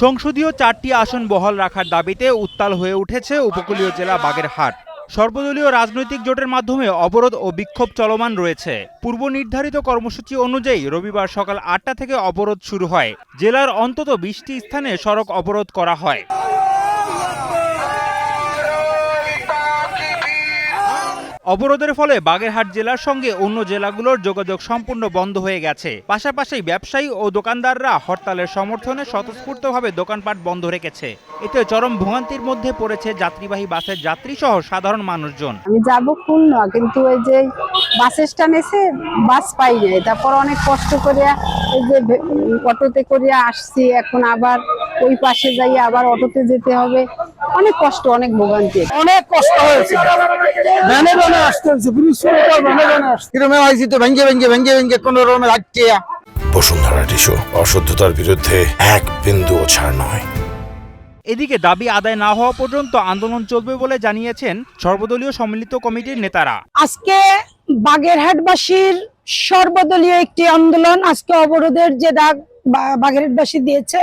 সংসদীয় 4টি আসন বহাল রাখার দাবিতে উত্তাল হয়ে উঠেছে উপকূলীয় জেলা বাগেরহাট। সর্বদলীয় রাজনৈতিক জোটের মাধ্যমে অবরোধ ও বিক্ষোভ চলমান রয়েছে। পূর্ব নির্ধারিত কর্মসূচি অনুযায়ী রবিবার সকাল 8টা থেকে অবরোধ শুরু হয়। জেলার অন্তত 20টি স্থানে সড়ক অবরোধ করা হয়। অবরোধের ফলে বাগেরহাট জেলার সঙ্গে অন্য জেলাগুলোর যোগাযোগ সম্পূর্ণ বন্ধ হয়ে গেছে। পাশাপাশি ব্যবসায়ী ও দোকানদাররা হরতালের সমর্থনে স্বতঃস্ফূর্তভাবে দোকানপাট বন্ধ রেখেছে। এতে চরম ভোগান্তির মধ্যে পড়েছে যাত্রীবাহী বাসের যাত্রী সহ সাধারণ মানুষজন। আমি যাব খুলনা, কিন্তু ওই যে বাস স্ট্যান্ড এসে বাস পাই নাই, তারপর অনেক কষ্ট করে এই যে অটোতে করে আসছি, এখন আবার ওই পাশে যাই আবার অটোতে যেতে হবে। অনেক কষ্ট, অনেক ভোগান্তি, অনেক কষ্ট হয়েছে। আসতে হচ্ছে কোনো রকমের আটকিয়া। বসুন্ধরা টিস্যু, অশুদ্ধতার বিরুদ্ধে এক বিন্দুও ছাড় নয়। এদিকে দাবি আদায় না হওয়া পর্যন্ত আন্দোলন চলবে বলে জানিয়েছেন সর্বদলীয় সম্মিলিত কমিটির নেতারা। আজকে বাগেরহাটবাসীর সর্বদলীয় একটি আন্দোলন, আজকে অবরোধের যে ডাক বাগেরহাটবাসী দিয়েছে,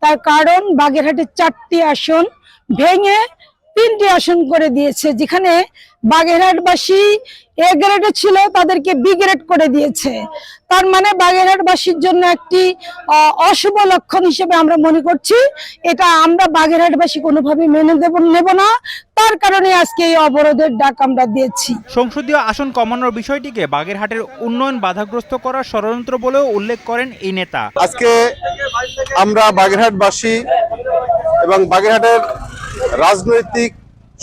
তার কারণ বাগেরহাটের 4টি আসন ভেঙে 3টি আসন করে দিয়েছে। যেখানে বাগেরহাটবাসী এ গ্রেডে ছিল, তাদেরকে বি গ্রেড করে দিয়েছে। তার মানে বাগেরহাটবাসীর জন্য একটি অশুভ লক্ষণ হিসেবে আমরা মনে করছি। এটা আমরা বাগেরহাটবাসী কোনোভাবে মেনে নেব না। তার কারণে আজকে এই অবরোধের ডাক আমরা দিয়েছি। সংসদীয় আসন কমানোর বিষয়টিকে বাগেরহাটের উন্নয়ন বাধাগ্রস্ত করার ষড়যন্ত্র বলেও উল্লেখ করেন এই নেতা। আজকে আমরা বাগেরহাটবাসী এবং বাগেরহাটের রাজনৈতিক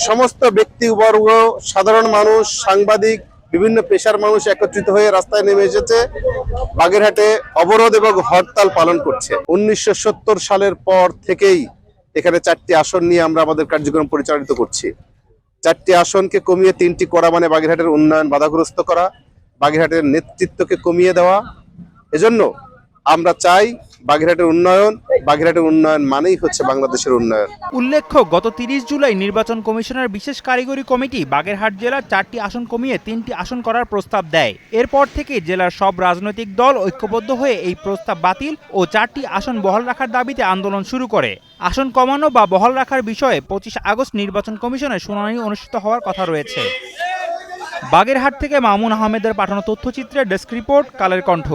সমস্ত ব্যক্তিবর্গ, সাধারণ মানুষ, সাংবাদিক, বিভিন্ন পেশার মানুষ একত্রিত হয়ে রাস্তায় নেমে এসেছে। বাগেরহাটে অবরোধ এবং হরতাল পালন করছে। 1970 সালের পর থেকেই এখানে 4টি আসন নিয়ে আমরা আমাদের কার্যক্রম পরিচালিত করছি। 4টি আসনকে কমিয়ে 3টি করা মানে বাগেরহাটের উন্নয়ন বাধাগ্রস্ত করা, বাগেরহাটের নেতৃত্বকে কমিয়ে দেওয়া। এজন্য আমরা চাই বাগেরহাটের উন্নয়ন মানেই হচ্ছে বাংলাদেশের উন্নয়ন। উল্লেখ্য, গত 30 জুলাই নির্বাচন কমিশনের বিশেষ কারিগরি কমিটি বাগেরহাট জেলার 4টি আসন কমিয়ে 3টি আসন করার প্রস্তাব দেয়। এরপর থেকে জেলার সব রাজনৈতিক দল ঐক্যবদ্ধ হয়ে এই প্রস্তাব বাতিল ও 4টি আসন বহাল রাখার দাবিতে আন্দোলন শুরু করে। আসন কমানো বা বহাল রাখার বিষয়ে 25 আগস্ট নির্বাচন কমিশনের শুনানি অনুষ্ঠিত হওয়ার কথা রয়েছে। বাগেরহাট থেকে মামুন আহমেদের পাঠানো তথ্যচিত্রের ডেস্ক রিপোর্ট, কালের কণ্ঠ।